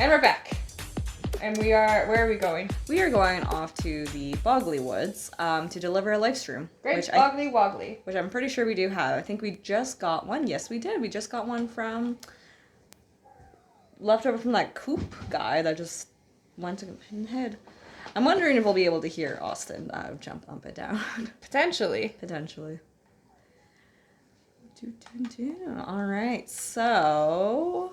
And we're back. And where are we going? We are going off to the Bogley Woods to deliver a live stream. Great Bogley Woggly. Which I'm pretty sure we do have. I think we just got one. Yes, we did. We just got one from... leftover from that Coop guy that just went to Pinhead. I'm wondering if we'll be able to hear Austin jump up and down. Potentially. Alright, so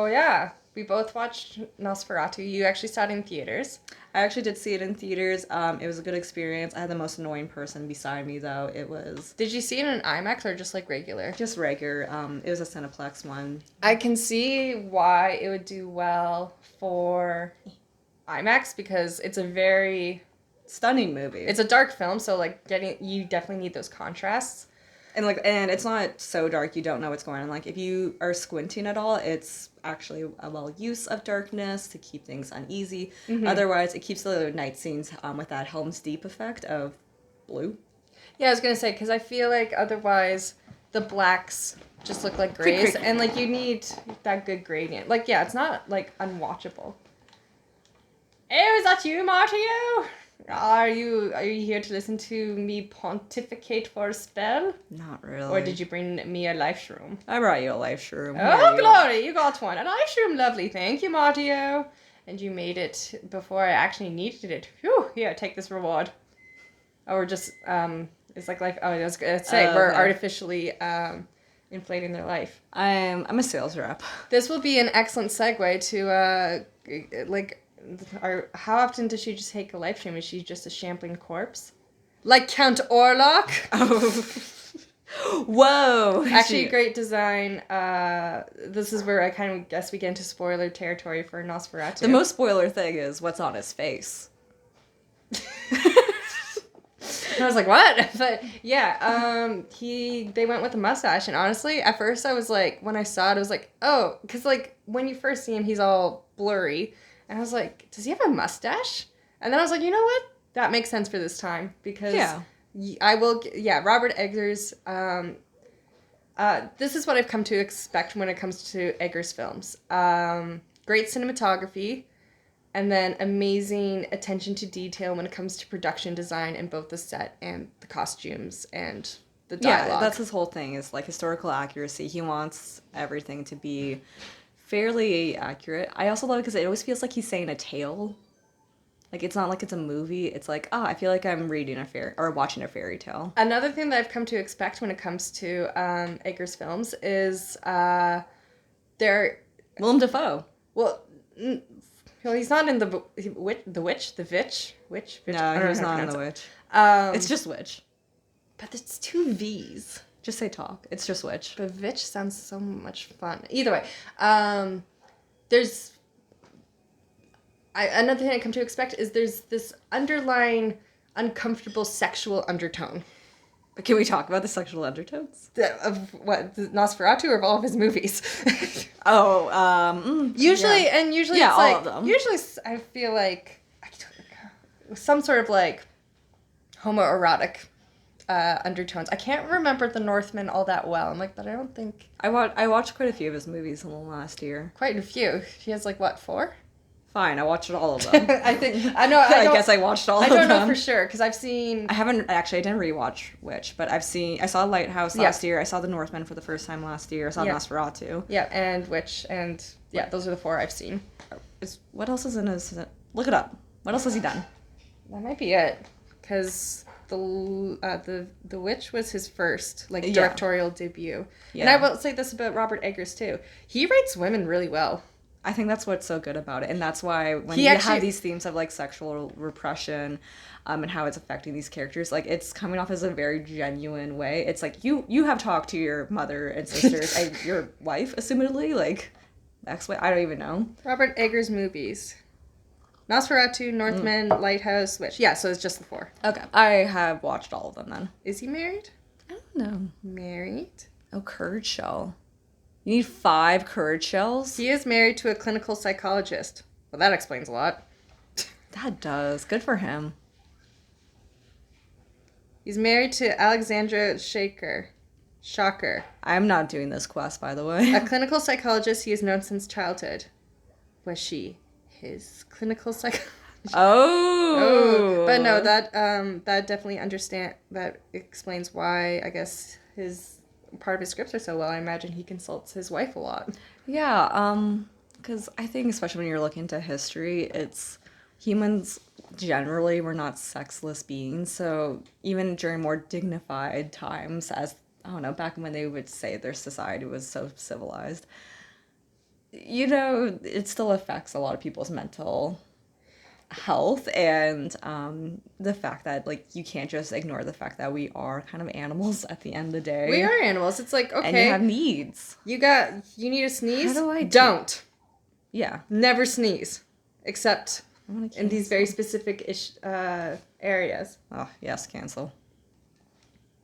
yeah, we both watched Nosferatu. You actually saw it in theaters. I actually did see it in theaters. It was a good experience. I had the most annoying person beside me, though. It was... Did you see it in IMAX or just, like, regular? Just regular. It was a Cineplex one. I can see why it would do well for IMAX because it's a very... stunning movie. It's a dark film, so, like, you definitely need those contrasts. And it's not so dark you don't know what's going on. Like, if you are squinting at all, it's actually a well use of darkness to keep things uneasy. Mm-hmm. Otherwise, it keeps the night scenes with that Helm's Deep effect of blue. Yeah, I was gonna say, because I feel like otherwise the blacks just look like grays, and, like, you need that good gradient. Like, yeah, it's not, like, unwatchable. Oh, is that you, Martio? Are you here to listen to me pontificate for a spell? Not really. Or did you bring me a life shroom? I brought you a life shroom. Oh, glory! You got one. A life shroom, lovely. Thank you, Martio. And you made it before I actually needed it. Whew! Here, take this reward. Oh, we're just, it's like life... Oh, I was going to say, we're artificially inflating their life. I'm a sales rep. This will be an excellent segue to, how often does she just take a life stream? Is she just a shambling corpse? Like Count Orlok? Oh. Whoa! Actually, great design. This is where I kind of guess we get into spoiler territory for Nosferatu. The most spoiler thing is what's on his face. I was like, what? But yeah, they went with a mustache, and honestly, at first I was like, when I saw it, I was like, oh, because like when you first see him, he's all blurry. And I was like, does he have a mustache? And then I was like, you know what? That makes sense for this time. Because Robert Eggers, this is what I've come to expect when it comes to Eggers films. Great cinematography, and then amazing attention to detail when it comes to production design in both the set and the costumes and the dialogue. Yeah, that's his whole thing, is like historical accuracy. He wants everything to be fairly accurate. I also love it because it always feels like he's saying a tale. Like, it's not like it's a movie. It's like, I feel like I'm reading watching a fairy tale. Another thing that I've come to expect when it comes to Eggers films is Willem Dafoe. Well, he's not in the Witch. No, he's not in The Witch. It's just Witch. But it's two V's. Just say talk. It's just Witch. But Vitch sounds so much fun. Either way, there's... another thing I come to expect is there's this underlying uncomfortable sexual undertone. Can we talk about the sexual undertones? Of what? The Nosferatu or of all of his movies? Usually yeah. It's all like... of them. Usually I feel like... some sort of like homoerotic... undertones. I can't remember The Northman all that well. I'm like, but I don't think... I watched quite a few of his movies in the last year. Quite a few. He has like, what, 4? Fine, I watched all of them. I guess I watched all of them. I don't know for sure, because I've seen... I didn't rewatch Witch, but I saw Lighthouse last year, I saw The Northman for the first time last year, I saw Nosferatu. Yeah, and Witch, and yeah, those are the 4 I've seen. What else is in his... Look it up. What else has he done? That might be it, because... The Witch was his first directorial debut. Yeah. And I will say this about Robert Eggers too. He writes women really well. I think that's what's so good about it. And that's why when you have these themes of like sexual repression and how it's affecting these characters, like it's coming off as a very genuine way. It's like you have talked to your mother and sisters and your wife, assumedly, like ex-wife, I don't even know. Robert Eggers movies. Nosferatu, Northman, Lighthouse, Witch. Yeah, so it's just the 4. Okay. I have watched all of them then. Is he married? I don't know. Married? Oh, curd shell. You need 5 curd shells? He is married to a clinical psychologist. Well, that explains a lot. That does. Good for him. He's married to Alexandra Shocker. I'm not doing this quest, by the way. A clinical psychologist he has known since childhood. was she his clinical psychologist? Oh. But no, that definitely that explains why, I guess, part of his scripts are so well. I imagine he consults his wife a lot. Yeah, because I think especially when you're looking into history, it's humans generally were not sexless beings. So even during more dignified times, as I don't know, back when they would say their society was so civilized, you know, it still affects a lot of people's mental health, and the fact that, like, you can't just ignore the fact that we are kind of animals at the end of the day. We are animals. It's like, okay, and you have needs. You need to sneeze? How do I don't. Yeah. Never sneeze. Except in these very specific areas. Oh, yes, cancel.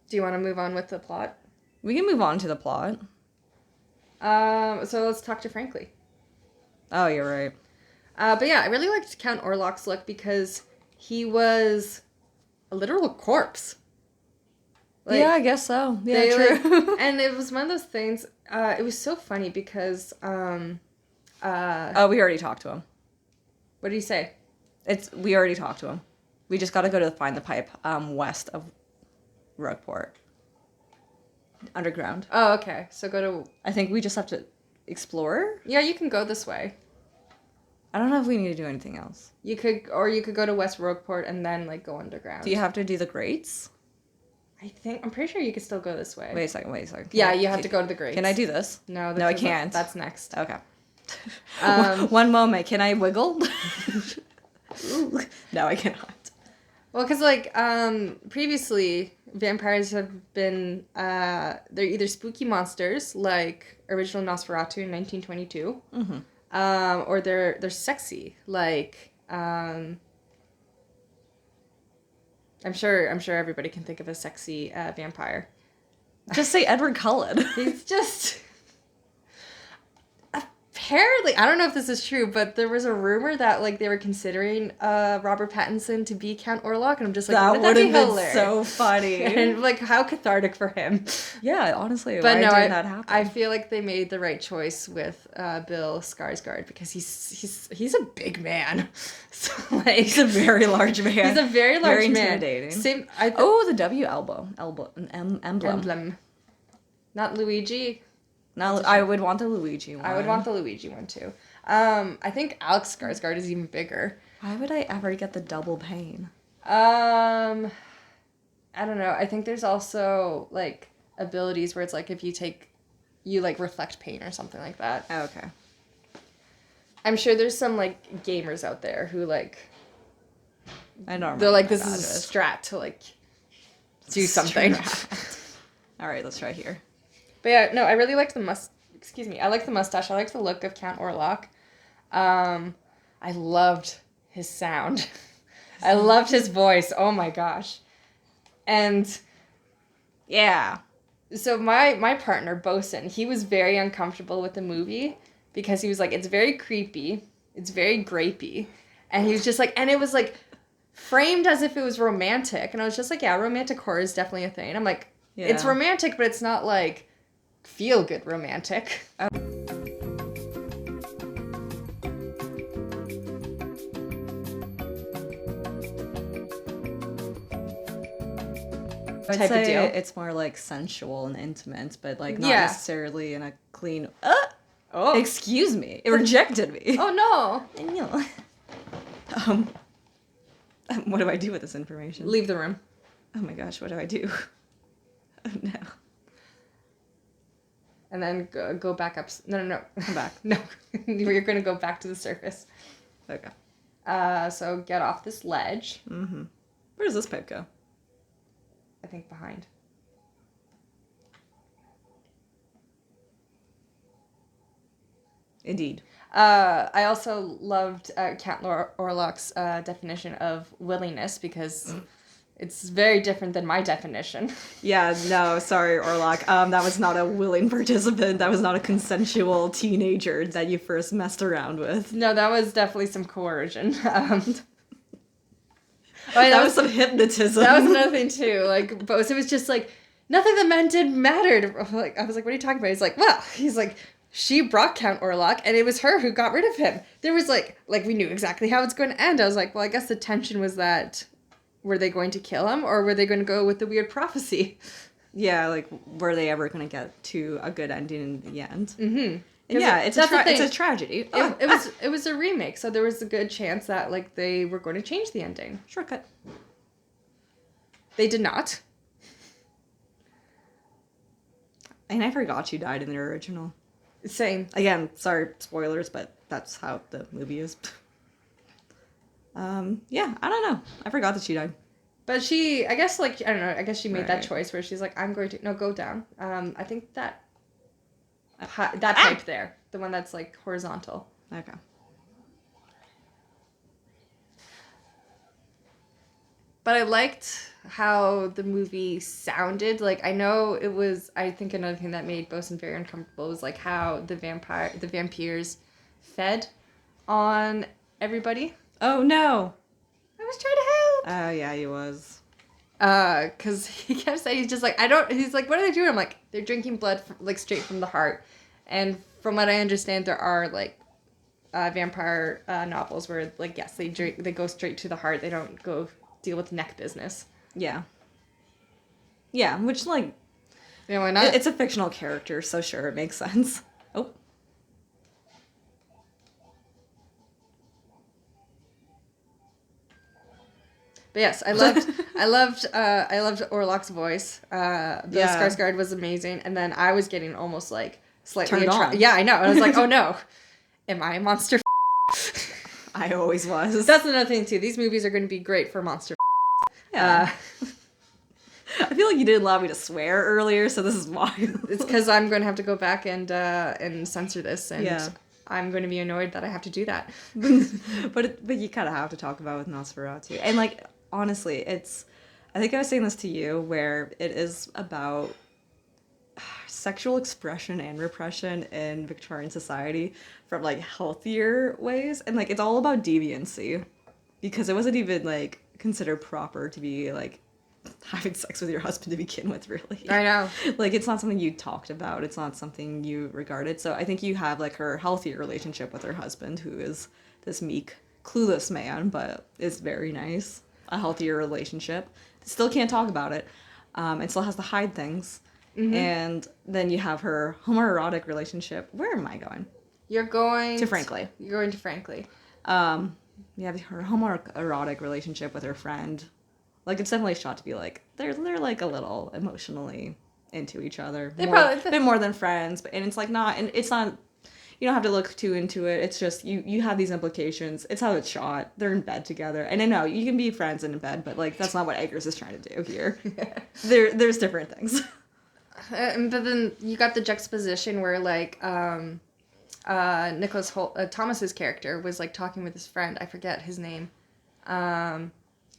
Do you want to move on with the plot? We can move on to the plot. So let's talk to Frankly. Oh, you're right. But yeah, I really liked Count Orlok's look because he was a literal corpse. Like, yeah, I guess so. Yeah, true. And it was one of those things, it was so funny because, we already talked to him. What did he say? We already talked to him. We just gotta go to Find the Pipe, west of Rogueport. Underground. Oh, okay. So go to... I think we just have to explore? Yeah, you can go this way. I don't know if we need to do anything else. You could go to West Rogueport and then, like, go underground. Do you have to do the grates? I'm pretty sure you could still go this way. Wait a second. Yeah, you have to go to the grates. Can I do this? No, I can't. That's next. Okay. One moment. Can I wiggle? Ooh. No, I cannot. Well, because, like, previously, vampires have been, they're either spooky monsters, like original Nosferatu in 1922, or they're sexy, like, I'm sure everybody can think of a sexy vampire. Just say Edward Cullen. He's just... Apparently, I don't know if this is true, but there was a rumor that, like, they were considering Robert Pattinson to be Count Orlok, and I'm just like, that would have been hilarious? So funny. And, like, how cathartic for him. Yeah, honestly, but why no, did that happen? I feel like they made the right choice with Bill Skarsgård because he's a big man. So, like, he's a very large man. He's a very large very man. Intimidating. The W emblem. Not Luigi. No, I would want the Luigi one. I would want the Luigi one too. I think Alex Skarsgård is even bigger. Why would I ever get the double pain? I don't know. I think there's also, like, abilities where it's like if you like reflect pain or something like that. Oh, okay. I'm sure there's some, like, gamers out there who, like, I don't. They're like, this is a strat to, like, do something. All right, let's try here. But yeah, no, I really liked I liked the mustache. I liked the look of Count Orlok. I loved his sound. I loved his voice. Oh my gosh. And yeah. So my partner, Bosun, he was very uncomfortable with the movie because he was like, it's very creepy. It's very grapey. And he was just like, and it was like framed as if it was romantic. And I was just like, yeah, romantic horror is definitely a thing. I'm like, yeah. It's romantic, but it's not like feel good romantic. I'd type say of deal. It's more like sensual and intimate, but like not necessarily in a clean. Oh, excuse me! It rejected me. Oh no! What do I do with this information? Leave the room. Oh my gosh! What do I do? Oh no! And then go back up. No. Come back. No, you're gonna go back to the surface. Okay. So get off this ledge. Mm-hmm. Where does this pipe go? I think behind. Indeed. I also loved Count Orlok's definition of willingness because it's very different than my definition. Yeah, no, sorry, Orlok. That was not a willing participant. That was not a consensual teenager that you first messed around with. No, that was definitely some coercion. That was some hypnotism. That was another thing too. Like, but it was just like nothing that men did mattered. Like, I was like, "What are you talking about?" He's like, she brought Count Orlok, and it was her who got rid of him. There was like we knew exactly how it's going to end. I was like, well, I guess the tension was that were they going to kill him, or were they going to go with the weird prophecy? Yeah, like, were they ever going to get to a good ending in the end? Mm-hmm. Yeah, it's a tragedy. It was a remake, so there was a good chance that like they were going to change the ending. Shortcut. They did not. And I forgot she died in the original. Same. Again, sorry, spoilers, but that's how the movie is. Yeah, I don't know. I forgot that she died. But she, I guess, like, I don't know, I guess she made that choice where she's like, I'm going to, no, go down. I think that pipe there, the one that's, like, horizontal. Okay. But I liked how the movie sounded. Like, I know it was, I think another thing that made Bosun very uncomfortable was, like, how the vampires fed on everybody. Oh, no. I was trying to help. Oh, yeah, he was. Because he kept saying, he's just like, he's like, what are they doing? I'm like, they're drinking blood, like, straight from the heart. And from what I understand, there are, like, vampire novels where, like, yes, they go straight to the heart. They don't go deal with neck business. Yeah. Yeah, which, like, yeah, why not? It's a fictional character, so sure, it makes sense. Oh. But yes, I loved Orlok's voice. Bill Skarsgård was amazing, and then I was getting almost like slightly turned on. Yeah, I know. I was like, oh no, am I a monster? I always was. That's another thing too. These movies are going to be great for monster. Yeah. I feel like you didn't allow me to swear earlier, so this is why. It's because I'm going to have to go back and censor this, and I'm going to be annoyed that I have to do that. but you kind of have to talk about it with Nosferatu, and like honestly, I think I was saying this to you, where it is about sexual expression and repression in Victorian society from like healthier ways, and like it's all about deviancy, because it wasn't even like considered proper to be like having sex with your husband to begin with, really. I know. Like, it's not something you talked about. It's not something you regarded. So I think you have, like, her healthier relationship with her husband, who is this meek, clueless man, but is very nice. A healthier relationship. Still can't talk about it. And still has to hide things. Mm-hmm. And then you have her homoerotic relationship. Where am I going? You're going... To Frankly. You're going to Frankly. You have her homoerotic relationship with her friend. Like, it's definitely shot to be like, they're like a little emotionally into each other. A bit more than friends, and it's like not, and it's not, you don't have to look too into it. It's just, you have these implications. It's how it's shot. They're in bed together. And I know, you can be friends in bed, but like, that's not what Eggers is trying to do here. There's different things. But then you got the juxtaposition where like, Nicholas Thomas's character was like talking with his friend. I forget his name.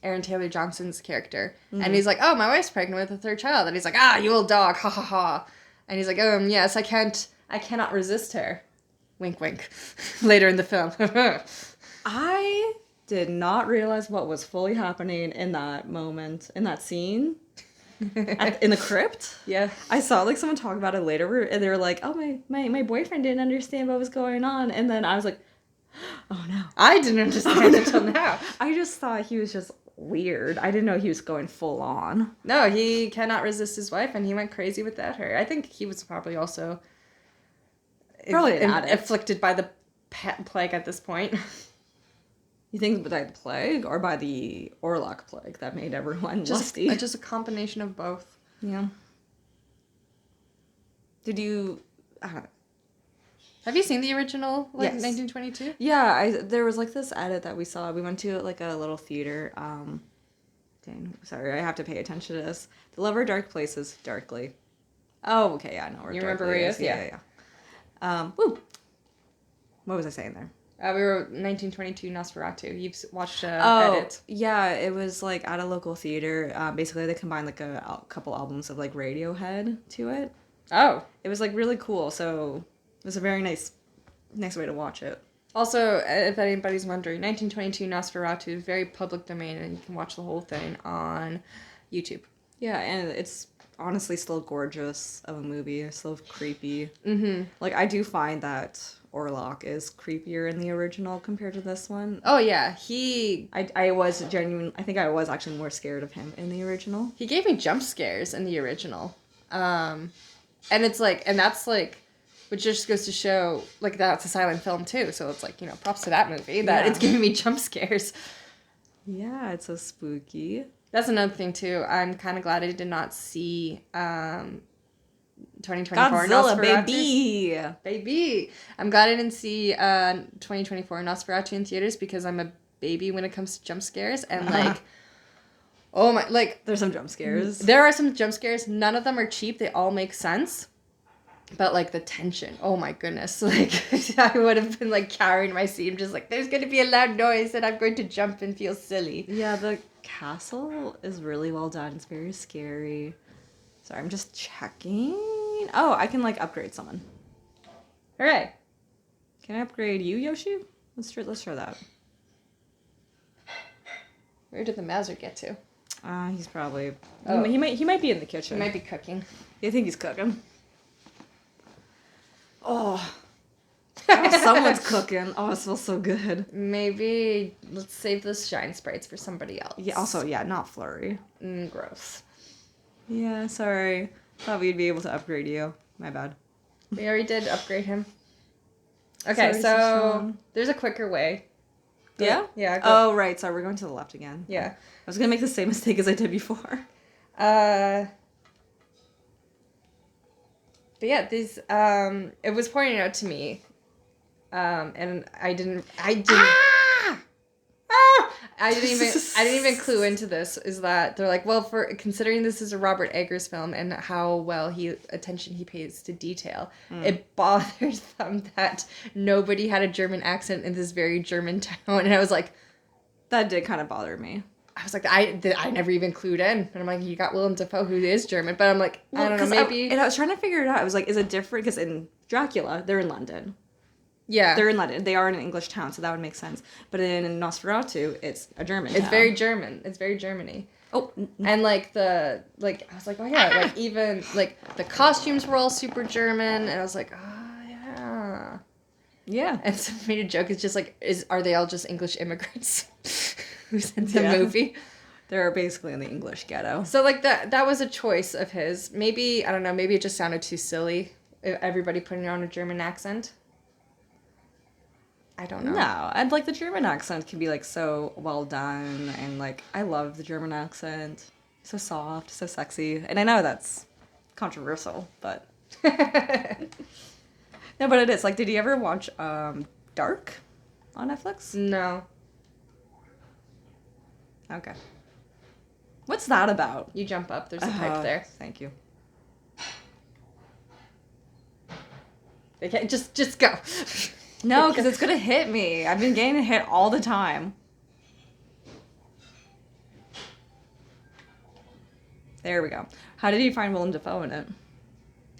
Aaron Taylor Johnson's character. Mm-hmm. And he's like, oh, my wife's pregnant with a third child. And he's like, you old dog, ha ha ha. And he's like, yes, I cannot resist her. Wink, wink. Later in the film. I did not realize what was fully happening in that moment, in that scene. In the crypt. Yeah. I saw like someone talk about it later, and they were like, oh, my boyfriend didn't understand what was going on. And then I was like, oh no. I didn't understand it until now. I just thought he was just weird. I didn't know he was going full on. No, he cannot resist his wife, and he went crazy without her. I think he was probably also afflicted by the plague at this point. You think by the plague or by the Orlok plague that made everyone lusty? Just a combination of both. Yeah. Did you... Have you seen the original, like, yes. 1922? Yeah, there was, like, this edit that we saw. We went to, like, a little theater. Sorry, I have to pay attention to this. The Lover of Dark Places, Darkly. Oh, okay, yeah, I know where you remember where he is? Yeah. Woo! What was I saying there? We were 1922 Nosferatu. You've watched edit. Yeah, it was, like, at a local theater. Basically, they combined, like, a couple albums of, like, Radiohead to it. Oh. It was, like, really cool, so... It was a very nice way to watch it. Also, if anybody's wondering, 1922 Nosferatu is very public domain, and you can watch the whole thing on YouTube. Yeah, and it's honestly still gorgeous of a movie. It's still creepy. Mm-hmm. Like, I do find that Orlok is creepier in the original compared to this one. Oh, yeah. I was genuine. I think I was actually more scared of him in the original. He gave me jump scares in the original. And it's like, and that's like, which just goes to show, like, that's a silent film too. So it's like, you know, props to that movie that it's giving me jump scares. Yeah, it's so spooky. That's another thing too. I'm kind of glad I did not see 2024 Godzilla, Nosferatu. Baby. I'm glad I didn't see 2024 Nosferatu in theaters because I'm a baby when it comes to jump scares. And like, oh my, like. There's some jump scares. There are some jump scares. None of them are cheap. They all make sense. But, like, the tension, oh my goodness. Like, I would have been, like, cowering my seat. I'm just like, there's going to be a loud noise and I'm going to jump and feel silly. Yeah, the castle is really well done. It's very scary. Sorry, I'm just checking. Oh, I can, like, upgrade someone. Hooray. Can I upgrade you, Yoshi? Let's try that. Where did the Mauser get to? He's probably... Oh. He might be in the kitchen. He might be cooking. You think he's cooking? Oh, someone's cooking. Oh, it smells so good. Maybe let's save those shine sprites for somebody else. Yeah. Also, yeah, not Flurry. Yeah, sorry. Thought we'd be able to upgrade you. My bad. We already did upgrade him. Okay, so there's a quicker way. Yeah? Yeah. Oh, right. Sorry, we're going to the left again. Yeah. I was going to make the same mistake as I did before. But yeah, these it was pointed out to me, and I didn't even clue into this. Is that they're like, well, for considering this is a Robert Eggers film and how well attention he pays to detail, it bothers them that nobody had a German accent in this very German town, and I was like, that did kind of bother me. I was like, I never even clued in. And I'm like, you got Willem Dafoe, who is German. But I'm like, I don't know, maybe. I was trying to figure it out. I was like, is it different? Because in Dracula, they're in London. Yeah. They're in London. They are in an English town, so that would make sense. But in Nosferatu, it's a German town. It's very German. It's very Germany. Oh. And, like, I was like, oh, yeah. Like, even, like, the costumes were all super German. And I was like, oh, yeah. Yeah. And so made a joke. It's just like, are they all just English immigrants? Who's in the movie. They're basically in the English ghetto. So, like, that was a choice of his. Maybe, I don't know, maybe it just sounded too silly. Everybody putting on a German accent. I don't know. No, and, like, the German accent can be, like, so well done. And, like, I love the German accent. So soft, so sexy. And I know that's controversial, but... No, but it is. Like, did you ever watch Dark on Netflix? No. Okay. What's that about? You jump up. There's a pipe there. Thank you. Okay, just go. No, because it's gonna hit me. I've been getting hit all the time. There we go. How did you find Willem Dafoe in it?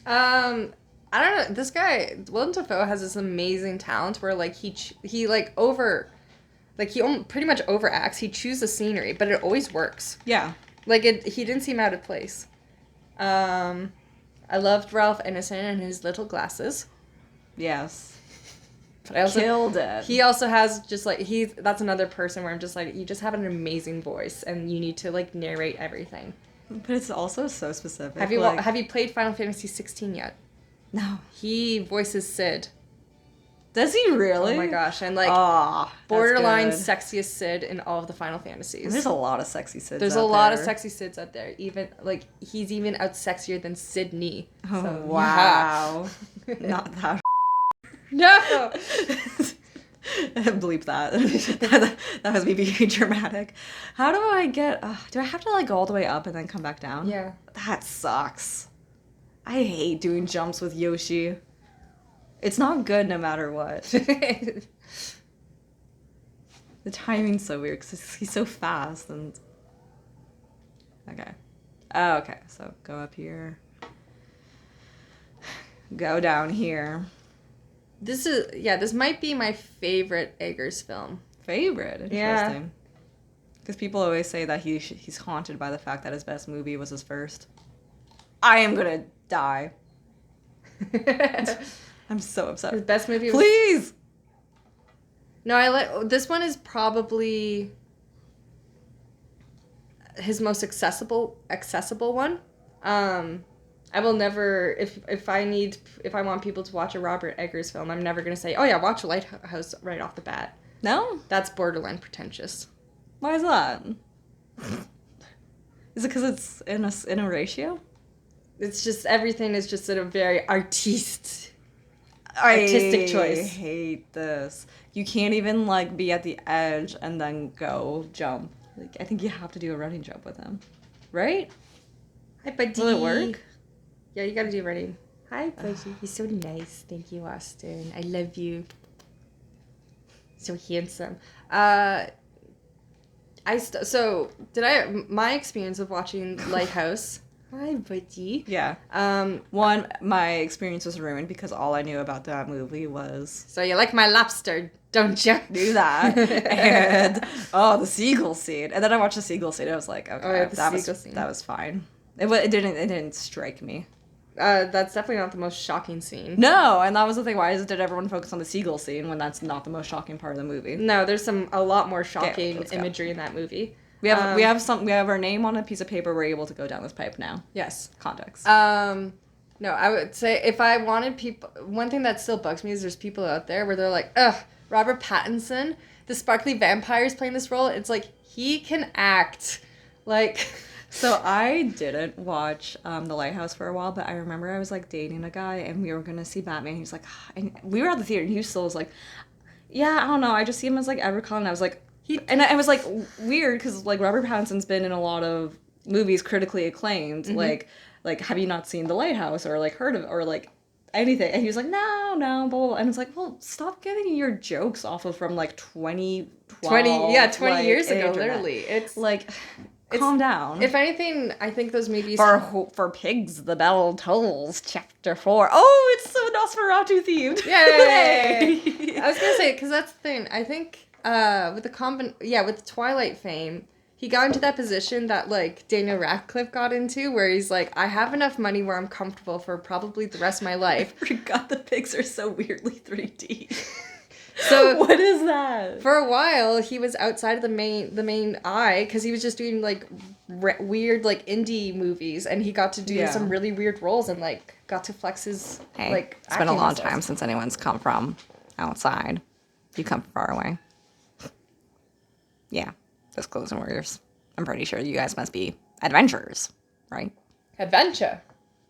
I don't know. This guy, Willem Dafoe, has this amazing talent where, like, he pretty much overacts. He chews the scenery, but it always works. Yeah. Like, he didn't seem out of place. I loved Ralph Ineson and his little glasses. Yes. But I also killed it. He also has just, like, that's another person where I'm just like, you just have an amazing voice and you need to, like, narrate everything. But it's also so specific. Have you played Final Fantasy 16 yet? No. He voices Sid. Does he really? Oh my gosh. And, like, borderline sexiest Sid in all of the Final Fantasies. There's a lot of sexy Sids There's a lot of sexy Sids out there. Even, like, he's even out sexier than Sydney. Oh, so, wow. Not that. No! Bleep that. That was me being dramatic. How do I get... do I have to, like, go all the way up and then come back down? Yeah. That sucks. I hate doing jumps with Yoshi. It's not good no matter what. The timing's so weird because he's so fast and... Okay. Oh, okay. So go up here. Go down here. This might be my favorite Eggers film. Favorite? Interesting. Because people always say that he's haunted by the fact that his best movie was his first. I am gonna die. I'm so upset. His best movie was... Please! No, I like... This one is probably his most accessible one. I will never... If I want people to watch a Robert Eggers film, I'm never going to say, oh yeah, watch Lighthouse right off the bat. No? That's borderline pretentious. Why is that? Is it because it's in a ratio? It's just... Everything is just a very artistic choice. I hate this. You can't even, like, be at the edge and then go jump. Like, I think you have to do a running jump with him. Right? Hi, buddy. Will it work? Yeah, you gotta do running. Hi, buddy. You're so nice. Thank you, Austin. I love you. So handsome. My experience of watching Lighthouse... Hi, buddy. Yeah. My experience was ruined because all I knew about that movie was... So you like my lobster, don't you? Do that. And, the seagull scene. And then I watched the seagull scene and I was like, okay, that was fine. It didn't strike me. That's definitely not the most shocking scene. No, and that was the thing. Why did everyone focus on the seagull scene when that's not the most shocking part of the movie? No, there's a lot more shocking imagery in that movie. We have our name on a piece of paper. We're able to go down this pipe now. Yes. Context. No, I would say if I wanted people... One thing that still bugs me is there's people out there where they're like, ugh, Robert Pattinson, the sparkly vampire is playing this role. It's like, he can act. Like... So I didn't watch The Lighthouse for a while, but I remember I was, like, dating a guy, and we were going to see Batman. He was like... And we were at the theater, and he still was like, yeah, I don't know. I just see him as, like, Edward Cullen. And I was like... And I was, like, weird, because, like, Robert Pattinson's been in a lot of movies critically acclaimed. Mm-hmm. Like, have you not seen The Lighthouse, or, like, heard of it, or, like, anything? And he was like, no, blah, blah, blah. And it's like, well, stop getting your jokes off of from, like, 2012. 20 years ago, literally. It's, like... Calm down. If anything, I think those movies... For pigs, the bell tolls, chapter 4. Oh, it's so Nosferatu themed. Yay! I was going to say, because that's the thing. I think with the Twilight fame, he got into that position that, like, Daniel Radcliffe got into, where he's like, I have enough money where I'm comfortable for probably the rest of my life. I forgot the pigs are so weirdly 3D. So what is that? For a while, he was outside of the main eye because he was just doing like weird like indie movies, and he got to do some really weird roles and like got to flex his like. It's been a long time since anyone's come from outside. You come from far away. Yeah, those clothes and warriors. I'm pretty sure you guys must be adventurers, right? Adventure.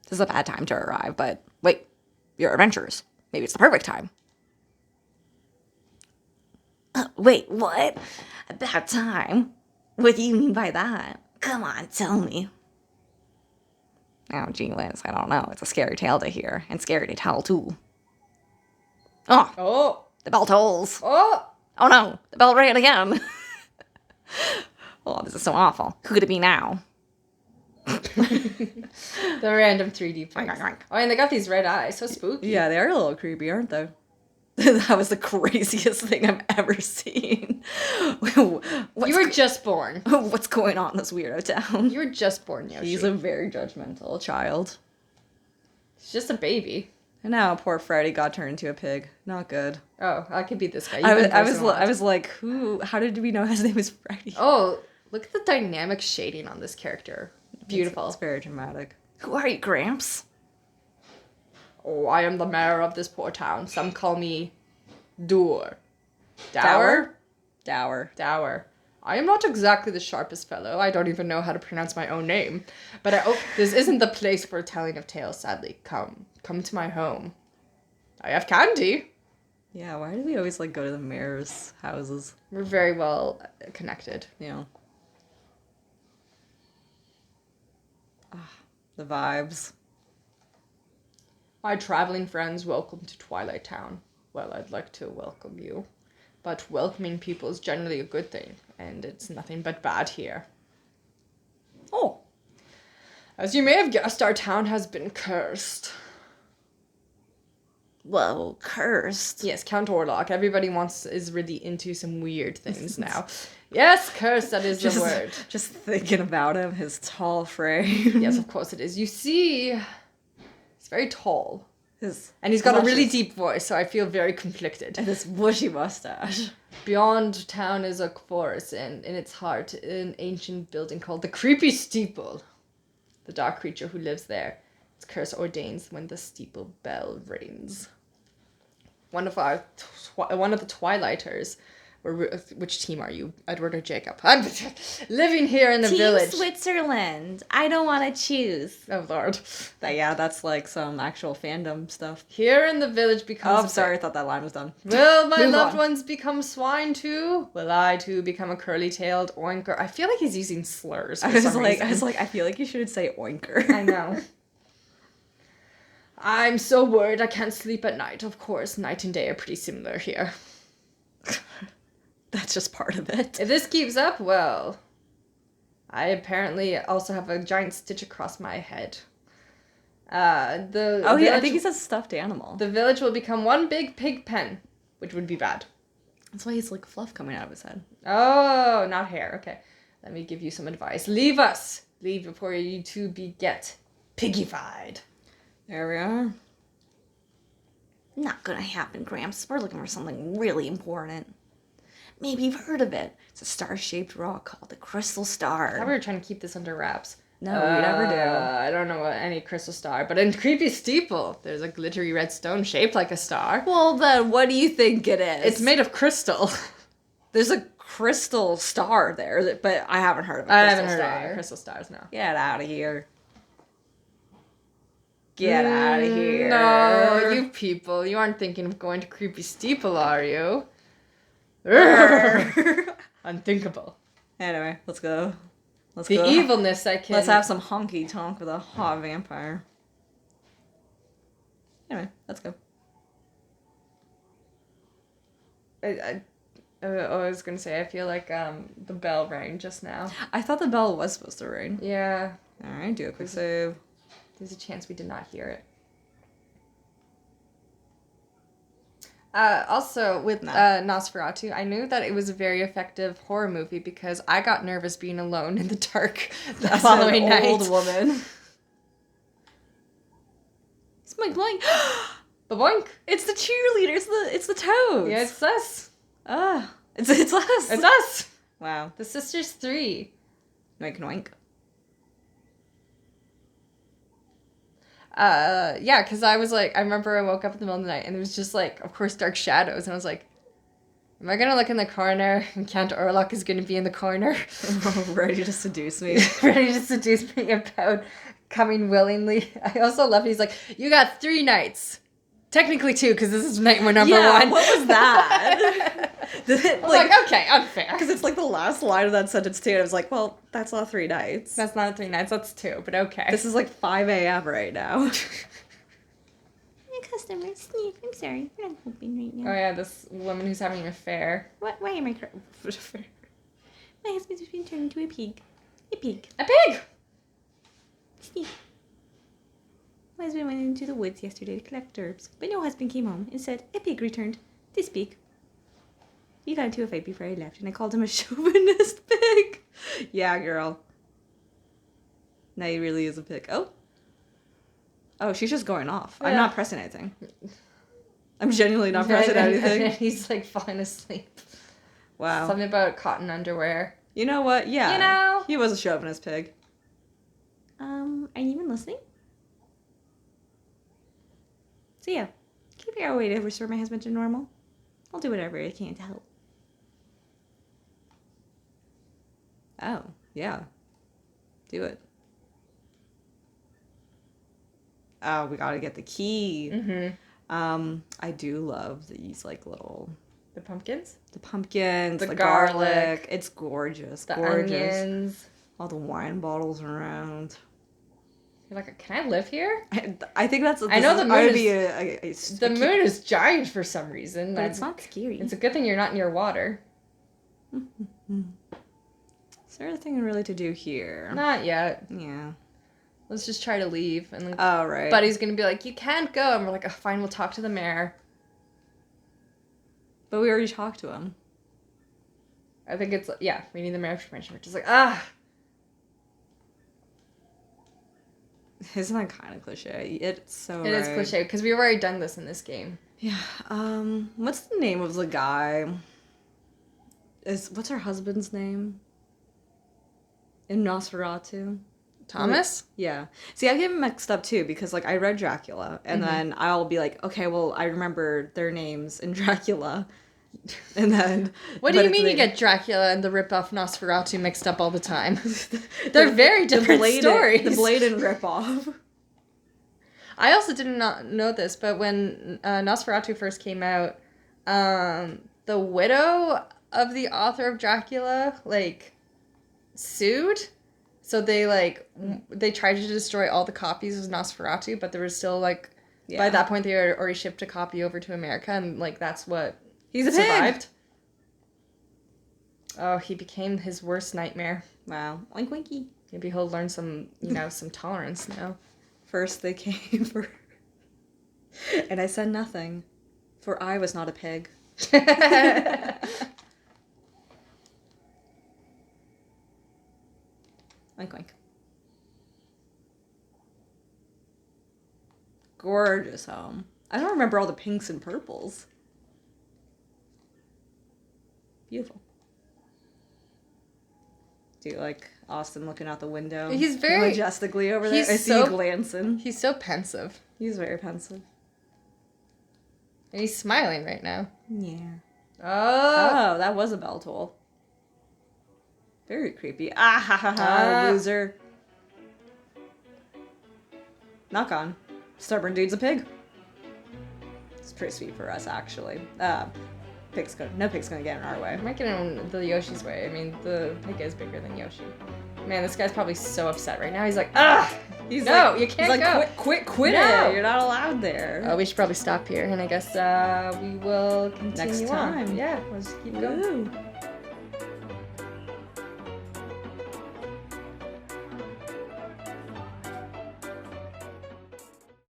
This is a bad time to arrive, but wait, you're adventurers. Maybe it's the perfect time. Wait, what? A bad time? What do you mean by that? Come on, tell me. Oh, gee Liz, I don't know. It's a scary tale to hear, and scary to tell, too. Oh! The bell tolls. Oh no, the bell rang again. Oh, this is so awful. Who could it be now? The random 3D pics. Oh, and they got these red eyes. So spooky. Yeah, they are a little creepy, aren't they? That was the craziest thing I've ever seen. You were just born. What's going on in this weirdo town? You were just born, Yoshi. He's a very judgmental child. He's just a baby. And now poor Freddy got turned into a pig. Not good. Oh, I could be this guy. I was like, who? How did we know his name is Freddy? Oh, look at the dynamic shading on this character. Beautiful. It's very dramatic. Who are you, Gramps? Oh, I am the mayor of this poor town. Some call me Doer. Dower? Dower. I am not exactly the sharpest fellow. I don't even know how to pronounce my own name. But this isn't the place for telling of tales, sadly. Come to my home. I have candy. Yeah, why do we always, like, go to the mayor's houses? We're very well connected. Yeah. The vibes. My traveling friends, welcome to Twilight Town. Well, I'd like to welcome you. But welcoming people is generally a good thing, and it's nothing but bad here. Oh. As you may have guessed, our town has been cursed. Whoa, cursed. Yes, Count Orlok. Everybody is really into some weird things now. Yes, cursed, that is the word. Just thinking about him, his tall frame. Yes, of course it is. You see, he's very tall. And he's got a really deep voice, so I feel very conflicted. And this bushy mustache. Beyond town is a forest, and in its heart, an ancient building called the Creepy Steeple. The dark creature who lives there. Its curse ordains when the steeple bell rings. One of the Twilighters. Which team are you, Edward or Jacob? I'm living here in the village. Switzerland. I don't want to choose. Oh, Lord. That's like some actual fandom stuff. Here in the village becomes... Oh, I'm sorry. I thought that line was done. Will my loved ones become swine too? Will I too become a curly-tailed oinker? I feel like he's using slurs for some reason. I was like, I feel like you should say oinker. I know. I'm so worried I can't sleep at night. Of course, night and day are pretty similar here. That's just part of it. If this keeps up, well, I apparently also have a giant stitch across my head. I think he says stuffed animal. The village will become one big pig pen, which would be bad. That's why he's like fluff coming out of his head. Oh, not hair. Okay, let me give you some advice. Leave us. Leave before you two get piggified. There we are. Not gonna happen, Gramps. We're looking for something really important. Maybe you've heard of it. It's a star-shaped rock called the Crystal Star. I thought we were trying to keep this under wraps. No, we never do. I don't know about any crystal star, but in Creepy Steeple, there's a glittery red stone shaped like a star. Well, then, what do you think it is? It's made of crystal. There's a crystal star there, but I haven't heard of I haven't heard of any crystal stars, no. Get out of here. Get out of here. No, you people, you aren't thinking of going to Creepy Steeple, are you? Unthinkable. Anyway, let's go. Let's evilness I can... Let's have some honky tonk with a hot vampire. Anyway, let's go. I was going to say, I feel like the bell rang just now. I thought the bell was supposed to ring. Yeah. Alright, do a quick save. There's a chance we did not hear it. Also, with Nosferatu, I knew that it was a very effective horror movie because I got nervous being alone in the dark the following night. Old woman. It's my blank. Boink! It's the cheerleader. It's the toads. Yeah, it's us. It's us. It's us. Wow. The Sisters 3. Noink noink. Yeah, because I was like, I remember I woke up in the middle of the night and it was just like, of course, dark shadows. And I was like, am I going to look in the corner and Count Orlok is going to be in the corner? Ready to seduce me. Ready to seduce me about coming willingly. I also love it. He's like, you got 3 nights. Technically 2, because this is night number 1. What was that? Okay, unfair. Because it's like the last line of that sentence too. And I was like, well, that's not 3 nights. That's not 3 nights, that's 2, but okay. This is like 5 a.m. right now. My customer, Steve. I'm sorry. We're not hoping right now. Oh yeah, this woman who's having an affair. What? Why am I crying? My husband's been turned into a pig. A pig. A pig! Steve. My husband went into the woods yesterday to collect herbs, but no husband came home. Instead, a pig returned. This pig. We got into a fight before I left, and I called him a chauvinist pig. Yeah, girl. Now he really is a pig. Oh, she's just going off. Yeah. I'm not pressing anything. I'm genuinely not pressing anything. He's like falling asleep. Wow. Something about cotton underwear. You know what? Yeah. You know? He was a chauvinist pig. Are you even listening? So yeah, can you figure out a way to restore my husband to normal? I'll do whatever I can to help. Oh, yeah. Do it. Oh, we gotta get the key. Mm-hmm. I do love these like little... The pumpkins? The pumpkins, the garlic. It's gorgeous. The gorgeous. onions. All the wine bottles around. You're like, can I live here? I think that's... I know the moon is... The moon is giant for some reason. But it's not scary. It's a good thing you're not near water. Is there anything really to do here? Not yet. Yeah. let's just try to leave. And oh, right. Buddy's gonna be like, you can't go. And we're like, oh, fine, we'll talk to the mayor. But we already talked to him. I think it's, yeah, we need the mayor's permission. We're just like, ah. Isn't that kind of cliche? It's so It is cliche, because we've already done this in this game. Yeah. What's the name of the guy? What's her husband's name? In Nosferatu? Thomas? Yeah. See, I get mixed up too because like I read Dracula and then I'll be like, okay, well, I remember their names in Dracula. And then what do you mean you get Dracula and the ripoff Nosferatu mixed up all the time? They're very different stories. The Bladen ripoff. I also did not know this, but when Nosferatu first came out, the widow of the author of Dracula, like, sued. So they tried to destroy all the copies of Nosferatu, but there was still, like, by that point they had already shipped a copy over to America, and, like, that's what survived. Oh, he became his worst nightmare. Wow. Oink winky. Maybe he'll learn some, some tolerance now. First they came for... and I said nothing, for I was not a pig. Oink oink. Gorgeous home. I don't remember all the pinks and purples. Beautiful. Do you like Austin looking out the window? He's very... majestically over there. I see you glancing. He's so pensive. He's very pensive. And he's smiling right now. Yeah. Oh, that was a bell toll. Very creepy. Ah ha ha ha, loser. Knock on. Stubborn dude's a pig. It's pretty sweet for us, actually. No pig's gonna get in our way. I might get in the Yoshi's way. I mean, the pig is bigger than Yoshi. Man, this guy's probably so upset right now. He's like, ah! You can't go. Quit No. it. You're not allowed there. Oh, we should probably stop here, and I guess we will continue next time. on. Yeah, let's keep going. Ooh.